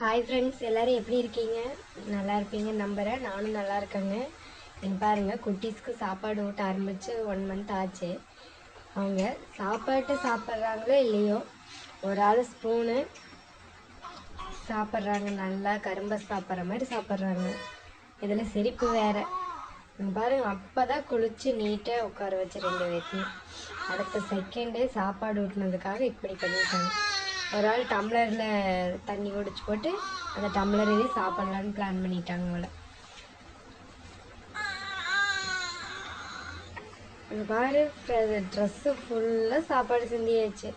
Hi friends, எல்லோரும் எப்படி இருக்கீங்க? நல்லா இருப்பீங்கன்னு நம்புகிறேன். நானும் நல்லா இருக்கேங்க. நீங்கள் பாருங்கள், குட்டீஸ்க்கு சாப்பாடு ஊட்ட ஆரம்பித்து 1 மந்த் ஆச்சு. அவங்க சாப்பிட்றாங்களோ இல்லையோ, ஒரு ஆள் ஸ்பூனு சாப்பிட்றாங்க. நல்லா கரும்பை சாப்பிட்ற மாதிரி சாப்பிட்றாங்க. இதில் சிரிப்பு வேறு. பாருங்கள், அப்போ தான் குளித்து நீட்டாக உட்கார வச்சு 2 பேர்த்தையும் அடுத்த செகண்டே சாப்பாடு ஊட்டினதுக்காக இப்படி பண்ணிட்டாங்க. ஒரு ஆள் டம்ளரில் தண்ணி குடிச்சு போட்டு அந்த டம்ளரையே சாப்பிட்லான்னு பிளான் பண்ணிட்டாங்க போல. பாரு, ட்ரெஸ்ஸு ஃபுல்லாக சாப்பாடு சிந்தியாச்சு.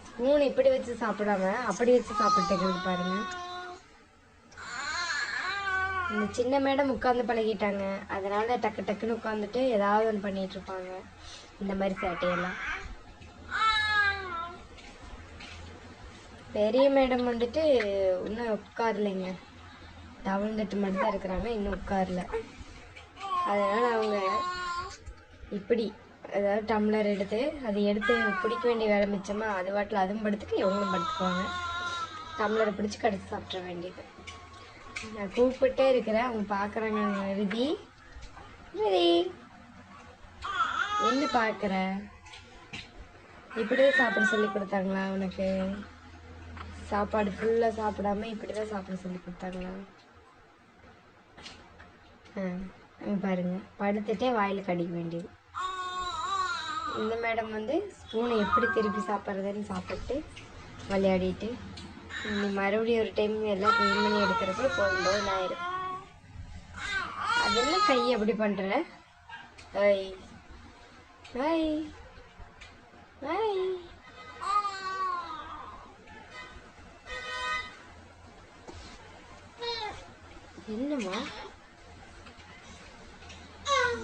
ஸ்பூன் இப்படி வச்சு சாப்பிடாம அப்படி வச்சு சாப்பிட்டுக்கிறது பாருங்க. இந்த சின்ன மேடம் உட்காந்து பழகிட்டாங்க. அதனால டக்கு டக்குன்னு உட்காந்துட்டு ஏதாவது ஒன்று பண்ணிட்டு இருப்பாங்க. இந்த மாதிரி சேட்டையெல்லாம். பெரிய மேடம் வந்துட்டு இன்னும் உட்காரலைங்க. தவழ்ந்துட்டு மட்டும் தான் இருக்கிறாங்க, இன்னும் உட்காரல. அதனால் அவங்க இப்படி அதாவது டம்ளர் எடுத்து பிடிக்க வேண்டிய வேலை மிச்சமாக அது வாட்டில் அதுவும் படுத்துட்டு இவங்களும் படுத்துக்குவாங்க. டம்ளரை பிடிச்சி கடிச்சு சாப்பிட்ற வேண்டியது. நான் கூப்பிட்டே இருக்கிறேன், அவங்க பார்க்குறாங்க. ரிதி ரிதி என்ன பார்க்குற? இப்படிதான் சாப்பிட சொல்லி கொடுத்தாங்களா உனக்கு? சாப்பாடு ஃபுல்லாக சாப்பிடாம இப்படி தான் சாப்பிட சொல்லி கொடுத்தாங்களா? பாருங்க, படுத்துட்டே வாயில் கடிக்க வேண்டியது. இந்த மேடம் வந்து ஸ்பூனை எப்படி திருப்பி சாப்பிட்றதுன்னு சாப்பிட்டு விளையாடிட்டு மறுபடியும் ஒரு டைம் எல்லாம் க்ளீன் பண்ணி எடுக்கிறப்ப போகும்போது ஆயிரும். அதெல்லாம் கை எப்படி பண்ணுற? ஐய் ஐய் ஐய் என்னம்மா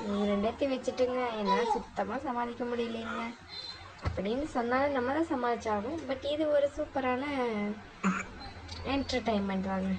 நீங்கள் 2 வச்சுட்டுங்க, என்னால் சுத்தமாக சமாளிக்க முடியலைங்க அப்படின்னு சொன்னாலும் நம்ம தான் சமாளிச்சாகும். பட் இது ஒரு சூப்பரான என்டர்டைன்மெண்ட் வாங்க.